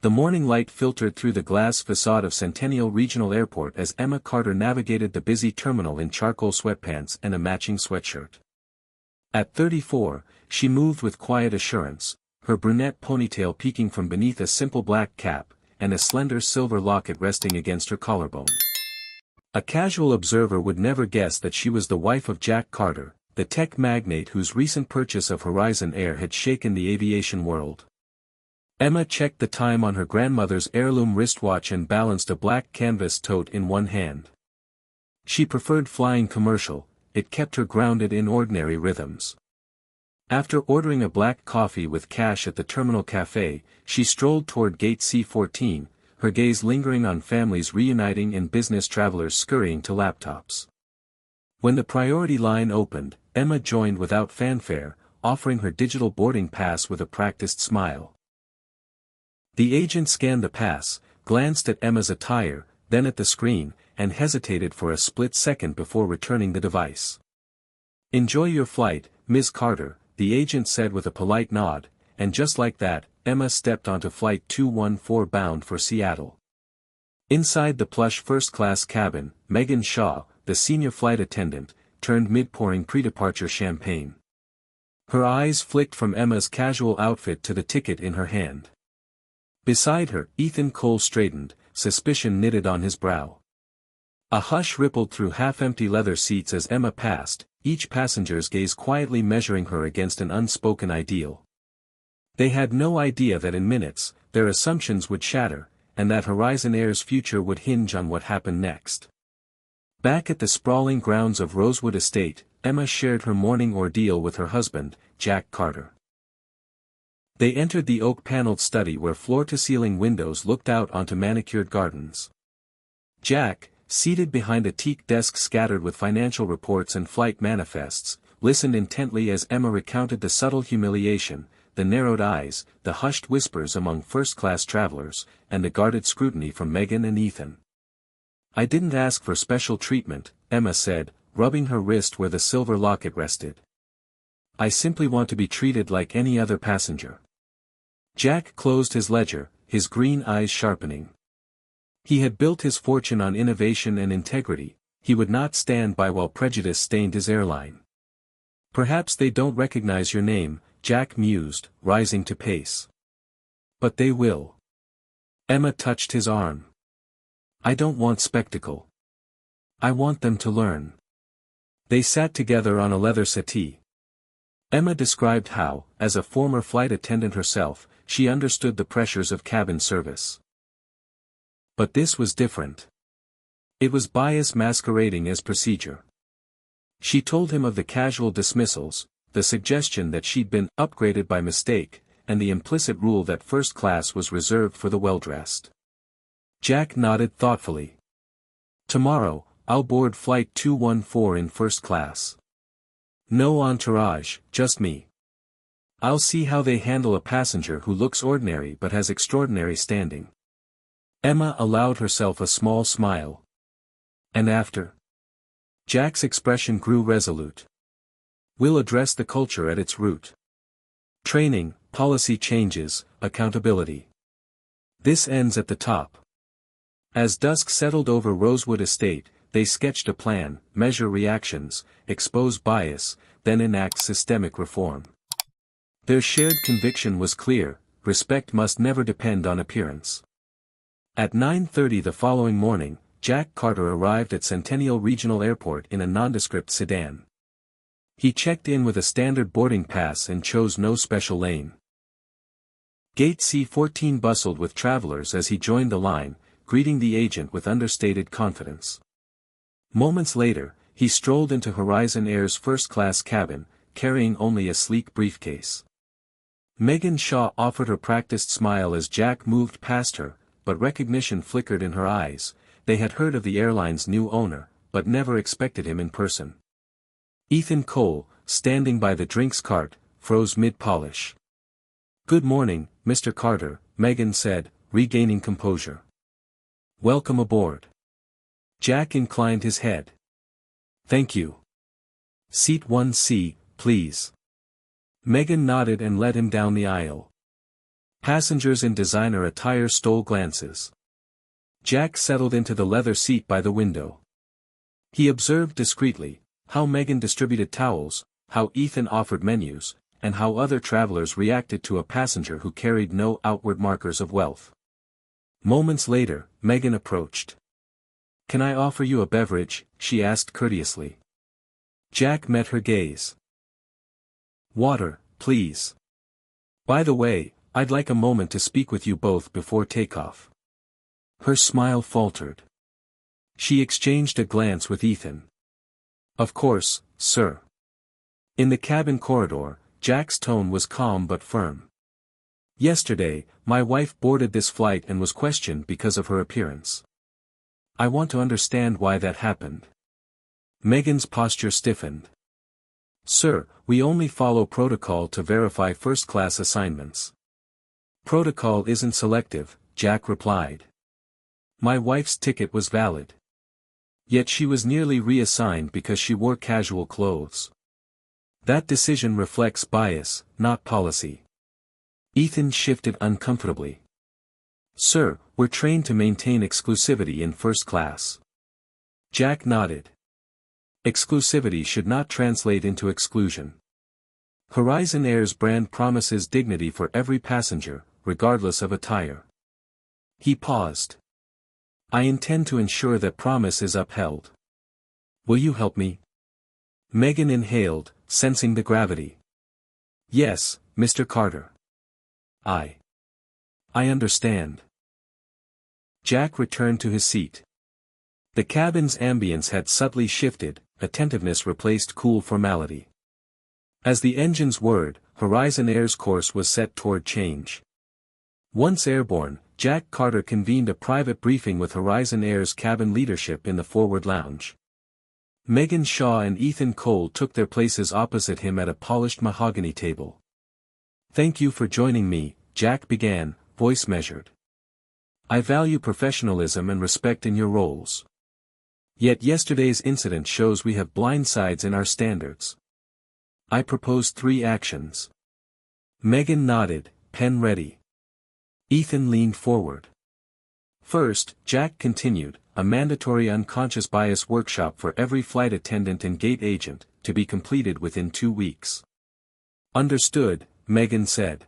The morning light filtered through the glass facade of Centennial Regional Airport as Emma Carter navigated the busy terminal in charcoal sweatpants and a matching sweatshirt. At 34, she moved with quiet assurance, her brunette ponytail peeking from beneath a simple black cap, and a slender silver locket resting against her collarbone. A casual observer would never guess that she was the wife of Jack Carter, the tech magnate whose recent purchase of Horizon Air had shaken the aviation world. Emma checked the time on her grandmother's heirloom wristwatch and balanced a black canvas tote in one hand. She preferred flying commercial, it kept her grounded in ordinary rhythms. After ordering a black coffee with cash at the terminal cafe, she strolled toward gate C-14, her gaze lingering on families reuniting and business travelers scurrying to laptops. When the priority line opened, Emma joined without fanfare, offering her digital boarding pass with a practiced smile. The agent scanned the pass, glanced at Emma's attire, then at the screen, and hesitated for a split second before returning the device. "Enjoy your flight, Ms. Carter," the agent said with a polite nod, and just like that, Emma stepped onto Flight 214 bound for Seattle. Inside the plush first-class cabin, Megan Shaw, the senior flight attendant, turned mid-pouring pre-departure champagne. Her eyes flicked from Emma's casual outfit to the ticket in her hand. Beside her, Ethan Cole straightened, suspicion knitted on his brow. A hush rippled through half-empty leather seats as Emma passed, each passenger's gaze quietly measuring her against an unspoken ideal. They had no idea that in minutes, their assumptions would shatter, and that Horizon Air's future would hinge on what happened next. Back at the sprawling grounds of Rosewood Estate, Emma shared her morning ordeal with her husband, Jack Carter. They entered the oak-paneled study where floor-to-ceiling windows looked out onto manicured gardens. Jack, seated behind a teak desk scattered with financial reports and flight manifests, listened intently as Emma recounted the subtle humiliation, the narrowed eyes, the hushed whispers among first-class travelers, and the guarded scrutiny from Megan and Ethan. "I didn't ask for special treatment," Emma said, rubbing her wrist where the silver locket rested. "I simply want to be treated like any other passenger." Jack closed his ledger, his green eyes sharpening. He had built his fortune on innovation and integrity, he would not stand by while prejudice stained his airline. "Perhaps they don't recognize your name," Jack mused, rising to pace. "But they will." Emma touched his arm. "I don't want spectacle. I want them to learn." They sat together on a leather settee. Emma described how, as a former flight attendant herself, she understood the pressures of cabin service. But this was different. It was bias masquerading as procedure. She told him of the casual dismissals, the suggestion that she'd been upgraded by mistake, and the implicit rule that first class was reserved for the well-dressed. Jack nodded thoughtfully. "Tomorrow, I'll board Flight 214 in first class. No entourage, just me. I'll see how they handle a passenger who looks ordinary but has extraordinary standing." Emma allowed herself a small smile. "And after?" Jack's expression grew resolute. "We'll address the culture at its root. Training, policy changes, accountability. This ends at the top." As dusk settled over Rosewood Estate, they sketched a plan, measure reactions, expose bias, then enact systemic reform. Their shared conviction was clear: respect must never depend on appearance. At 9:30 the following morning, Jack Carter arrived at Centennial Regional Airport in a nondescript sedan. He checked in with a standard boarding pass and chose no special lane. Gate C-14 bustled with travelers as he joined the line, greeting the agent with understated confidence. Moments later, he strolled into Horizon Air's first-class cabin, carrying only a sleek briefcase. Megan Shaw offered her practiced smile as Jack moved past her, but recognition flickered in her eyes. They had heard of the airline's new owner, but never expected him in person. Ethan Cole, standing by the drinks cart, froze mid-polish. "Good morning, Mr. Carter," Megan said, regaining composure. "Welcome aboard." Jack inclined his head. "Thank you. Seat 1C, please." Megan nodded and led him down the aisle. Passengers in designer attire stole glances. Jack settled into the leather seat by the window. He observed discreetly how Megan distributed towels, how Ethan offered menus, and how other travelers reacted to a passenger who carried no outward markers of wealth. Moments later, Megan approached. "Can I offer you a beverage?" she asked courteously. Jack met her gaze. "Water, please. By the way, I'd like a moment to speak with you both before takeoff." Her smile faltered. She exchanged a glance with Ethan. "Of course, sir." In the cabin corridor, Jack's tone was calm but firm. "Yesterday, my wife boarded this flight and was questioned because of her appearance. I want to understand why that happened." Megan's posture stiffened. "Sir, we only follow protocol to verify first-class assignments." "Protocol isn't selective," Jack replied. "My wife's ticket was valid. Yet she was nearly reassigned because she wore casual clothes. That decision reflects bias, not policy." Ethan shifted uncomfortably. "Sir, we're trained to maintain exclusivity in first class." Jack nodded. Exclusivity should not translate into exclusion. Horizon Air's brand promises dignity for every passenger, regardless of attire. He paused. "I intend to ensure that promise is upheld. Will you help me?" Megan inhaled, sensing the gravity. "Yes, Mr. Carter. I understand." Jack returned to his seat. The cabin's ambience had subtly shifted, attentiveness replaced cool formality. As the engines whirred, Horizon Air's course was set toward change. Once airborne, Jack Carter convened a private briefing with Horizon Air's cabin leadership in the forward lounge. Megan Shaw and Ethan Cole took their places opposite him at a polished mahogany table. "Thank you for joining me," Jack began, voice measured. "I value professionalism and respect in your roles. Yet yesterday's incident shows we have blind sides in our standards. I propose 3 actions." Megan nodded, pen ready. Ethan leaned forward. "First," Jack continued, "a mandatory unconscious bias workshop for every flight attendant and gate agent, to be completed within 2 weeks." "Understood," Megan said.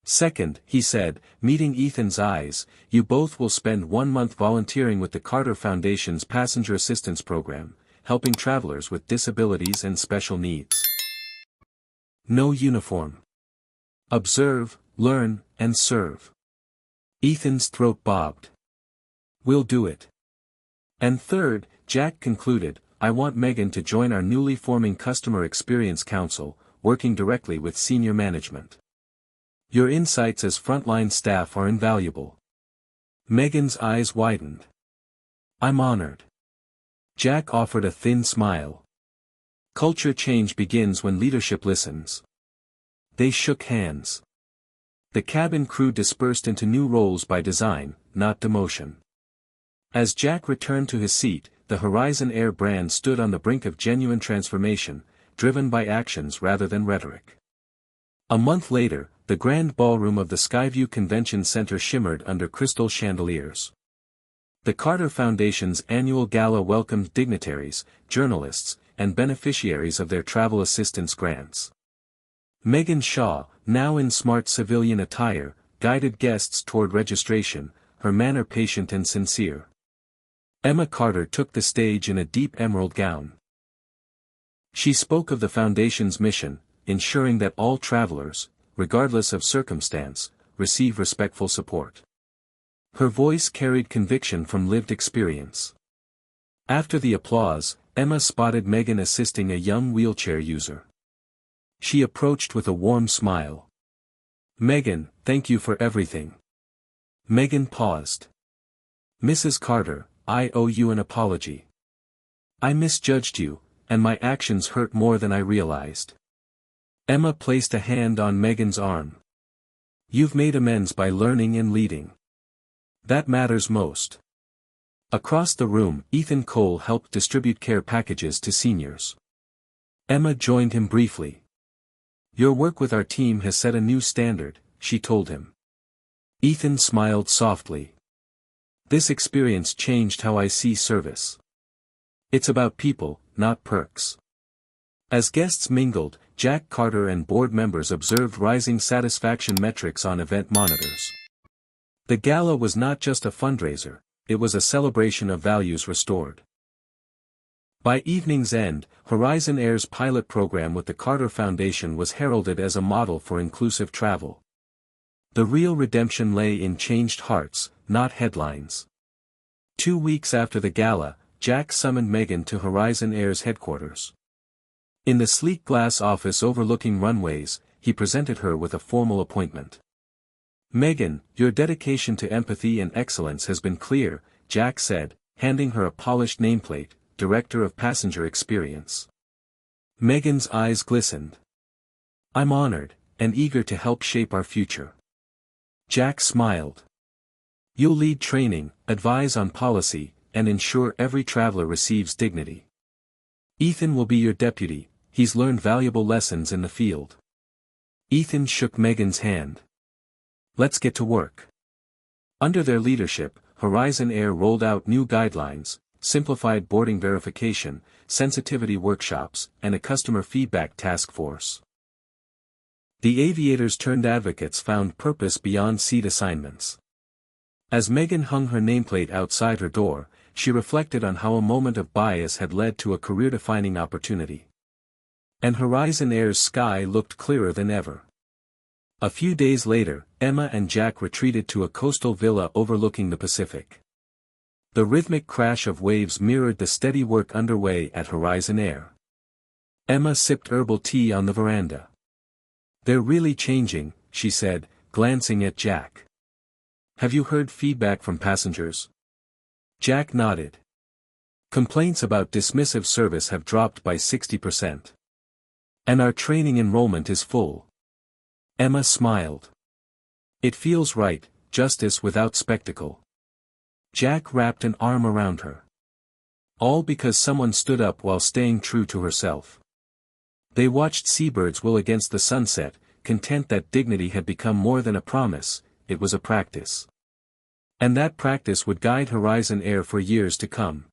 "Second," he said, meeting Ethan's eyes, "you both will spend 1 month volunteering with the Carter Foundation's Passenger Assistance Program, helping travelers with disabilities and special needs. No uniform. Observe, learn, and serve." Ethan's throat bobbed. "We'll do it." "And third," Jack concluded, "I want Megan to join our newly forming Customer Experience Council, working directly with senior management. Your insights as frontline staff are invaluable." Megan's eyes widened. "I'm honored." Jack offered a thin smile. "Culture change begins when leadership listens." They shook hands. The cabin crew dispersed into new roles by design, not demotion. As Jack returned to his seat, the Horizon Air brand stood on the brink of genuine transformation, driven by actions rather than rhetoric. A month later, the grand ballroom of the Skyview Convention Center shimmered under crystal chandeliers. The Carter Foundation's annual gala welcomed dignitaries, journalists, and beneficiaries of their travel assistance grants. Megan Shaw, now in smart civilian attire, guided guests toward registration, her manner patient and sincere. Emma Carter took the stage in a deep emerald gown. She spoke of the Foundation's mission, ensuring that all travelers, regardless of circumstance, receive respectful support. Her voice carried conviction from lived experience. After the applause, Emma spotted Megan assisting a young wheelchair user. She approached with a warm smile. "Megan, thank you for everything." Megan paused. "Mrs. Carter, I owe you an apology. I misjudged you, and my actions hurt more than I realized." Emma placed a hand on Megan's arm. "You've made amends by learning and leading. That matters most." Across the room, Ethan Cole helped distribute care packages to seniors. Emma joined him briefly. "Your work with our team has set a new standard," she told him. Ethan smiled softly. This experience changed how I see service. It's about people, not perks. As guests mingled, Jack Carter and board members observed rising satisfaction metrics on event monitors. The gala was not just a fundraiser, it was a celebration of values restored. By evening's end, Horizon Air's pilot program with the Carter Foundation was heralded as a model for inclusive travel. The real redemption lay in changed hearts, not headlines. 2 weeks after the gala, Jack summoned Megan to Horizon Air's headquarters. In the sleek glass office overlooking runways, he presented her with a formal appointment. "Megan, your dedication to empathy and excellence has been clear," Jack said, handing her a polished nameplate, Director of Passenger Experience. Megan's eyes glistened. "I'm honored, and eager to help shape our future." Jack smiled. "You'll lead training, advise on policy, and ensure every traveler receives dignity. Ethan will be your deputy, he's learned valuable lessons in the field." Ethan shook Megan's hand. "Let's get to work." Under their leadership, Horizon Air rolled out new guidelines, simplified boarding verification, sensitivity workshops, and a customer feedback task force. The aviators turned advocates found purpose beyond seat assignments. As Megan hung her nameplate outside her door, she reflected on how a moment of bias had led to a career-defining opportunity. And Horizon Air's sky looked clearer than ever. A few days later, Emma and Jack retreated to a coastal villa overlooking the Pacific. The rhythmic crash of waves mirrored the steady work underway at Horizon Air. Emma sipped herbal tea on the veranda. "They're really changing," she said, glancing at Jack. "Have you heard feedback from passengers?" Jack nodded. "Complaints about dismissive service have dropped by 60%. And our training enrollment is full." Emma smiled. "It feels right, justice without spectacle." Jack wrapped an arm around her. All because someone stood up while staying true to herself. They watched seabirds wheel against the sunset, content that dignity had become more than a promise, it was a practice. And that practice would guide Horizon Air for years to come.